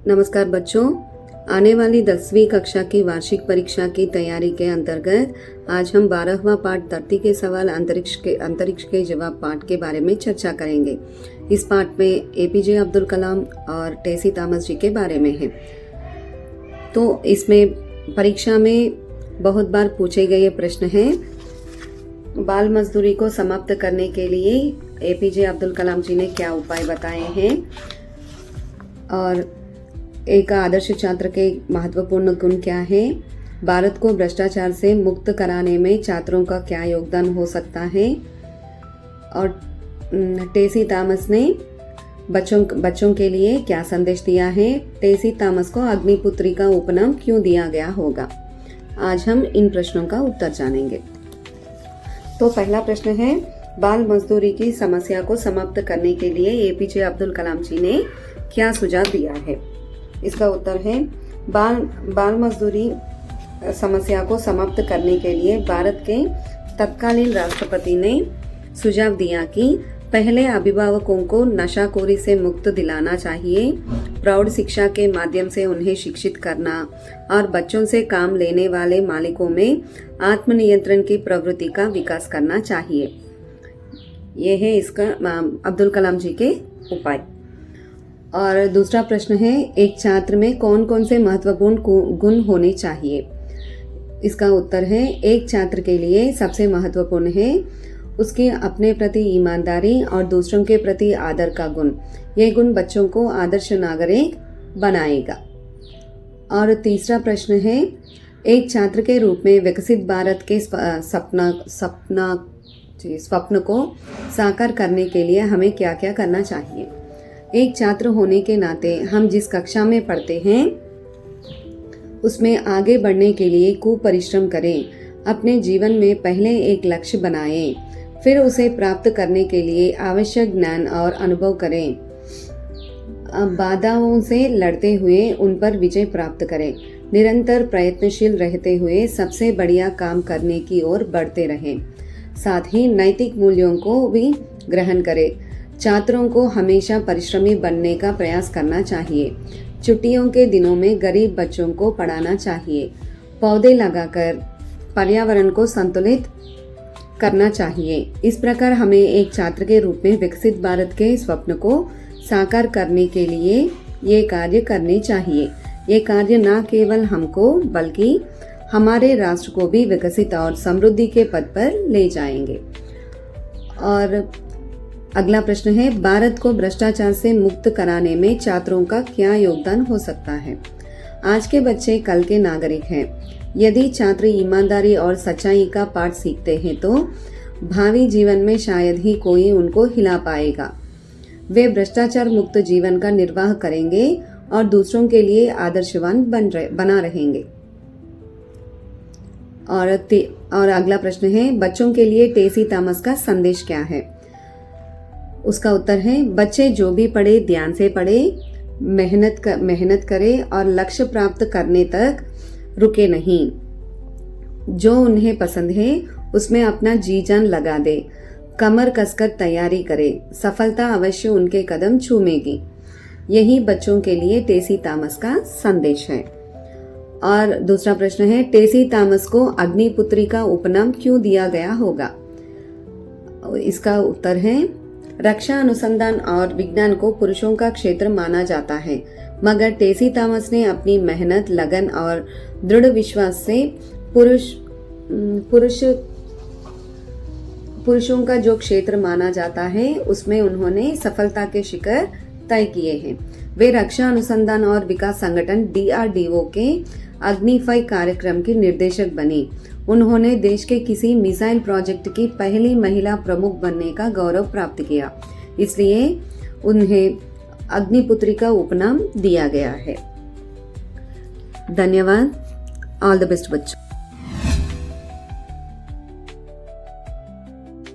नमस्कार बच्चों, आने वाली 10वीं कक्षा की वार्षिक परीक्षा की तैयारी के अंतर्गत आज हम 12वां पाठ धरती के सवाल अंतरिक्ष के जवाब पाठ के बारे में चर्चा करेंगे। इस पाठ में एपीजे अब्दुल कलाम और टेसी थॉमस जी के बारे में है। तो इसमें परीक्षा में बहुत बार पूछे गए प्रश्न हैं। बाल मजदूरी को समाप्त करने के लिए एपीजे अब्दुल कलाम जी ने क्या उपाय बताए हैं और एक आदर्श छात्र के महत्वपूर्ण गुण क्या है, भारत को भ्रष्टाचार से मुक्त कराने में छात्रों का क्या योगदान हो सकता है और टेसी थॉमस ने बच्चों के लिए क्या संदेश दिया है। टेसी थॉमस को अग्निपुत्री का उपनाम क्यों दिया गया होगा। आज हम इन प्रश्नों का उत्तर जानेंगे। तो पहला प्रश्न है, बाल मजदूरी की समस्या को समाप्त करने के लिए एपीजे अब्दुल कलाम जी ने क्या सुझाव दिया है। इसका उत्तर है, बाल मजदूरी समस्या को समाप्त करने के लिए भारत के तत्कालीन राष्ट्रपति ने सुझाव दिया कि पहले अभिभावकों को नशाखोरी से मुक्त दिलाना चाहिए, प्रौढ़ शिक्षा के माध्यम से उन्हें शिक्षित करना और बच्चों से काम लेने वाले मालिकों में आत्मनियंत्रण की प्रवृत्ति का विकास करना चाहिए। यह है इसका अब्दुल कलाम जी के उपाय। और दूसरा प्रश्न है, एक छात्र में कौन कौन से महत्वपूर्ण गुण होने चाहिए। इसका उत्तर है, एक छात्र के लिए सबसे महत्वपूर्ण है उसके अपने प्रति ईमानदारी और दूसरों के प्रति आदर का गुण। यह गुण बच्चों को आदर्श नागरिक बनाएगा। और तीसरा प्रश्न है, एक छात्र के रूप में विकसित भारत के स्वप्न को साकार करने के लिए हमें क्या क्या करना चाहिए। एक छात्र होने के नाते हम जिस कक्षा में पढ़ते हैं उसमें आगे बढ़ने के लिए खूब परिश्रम करें। अपने जीवन में पहले एक लक्ष्य बनाएं, फिर उसे प्राप्त करने के लिए आवश्यक ज्ञान और अनुभव करें। बाधाओं से लड़ते हुए उन पर विजय प्राप्त करें। निरंतर प्रयत्नशील रहते हुए सबसे बढ़िया काम करने की ओर बढ़ते रहें। साथ ही नैतिक मूल्यों को भी ग्रहण करें। छात्रों को हमेशा परिश्रमी बनने का प्रयास करना चाहिए। छुट्टियों के दिनों में गरीब बच्चों को पढ़ाना चाहिए। पौधे लगाकर पर्यावरण को संतुलित करना चाहिए। इस प्रकार हमें एक छात्र के रूप में विकसित भारत के स्वप्न को साकार करने के लिए ये कार्य करने चाहिए। ये कार्य न केवल हमको बल्कि हमारे राष्ट्र को भी विकसित और समृद्धि के पथ पर ले जाएंगे। और अगला प्रश्न है, भारत को भ्रष्टाचार से मुक्त कराने में छात्रों का क्या योगदान हो सकता है। आज के बच्चे कल के नागरिक हैं। यदि छात्र ईमानदारी और सच्चाई का पाठ सीखते हैं तो भावी जीवन में शायद ही कोई उनको हिला पाएगा। वे भ्रष्टाचार मुक्त जीवन का निर्वाह करेंगे और दूसरों के लिए आदर्शवान बना रहेंगे। और अगला प्रश्न है, बच्चों के लिए टेसी थॉमस का संदेश क्या है। उसका उत्तर है, बच्चे जो भी पढ़े ध्यान से पढ़े, मेहनत करे और लक्ष्य प्राप्त करने तक रुके नहीं। जो उन्हें पसंद है उसमें अपना जी जान लगा दे, कमर कसकर तैयारी करे, सफलता अवश्य उनके कदम चूमेगी। यही बच्चों के लिए टेसी थॉमस का संदेश है। और दूसरा प्रश्न है, टेसी थॉमस को अग्निपुत्री का उपनाम क्यों दिया गया होगा। इसका उत्तर है, रक्षा अनुसंधान और विज्ञान को पुरुषों का क्षेत्र माना जाता है, मगर टेसी थॉमस ने अपनी मेहनत, लगन और दृढ़ विश्वास से पुरुषों का जो क्षेत्र माना जाता है उसमें उन्होंने सफलता के शिखर तय किए हैं। वे रक्षा अनुसंधान और विकास संगठन DRDO के अग्निफय कार्यक्रम की निर्देशक बनी। उन्होंने देश के किसी मिसाइल प्रोजेक्ट की पहली महिला प्रमुख बनने का गौरव प्राप्त किया, इसलिए उन्हें अग्निपुत्री का उपनाम दिया गया है। धन्यवाद। ऑल द बेस्ट बच्चों।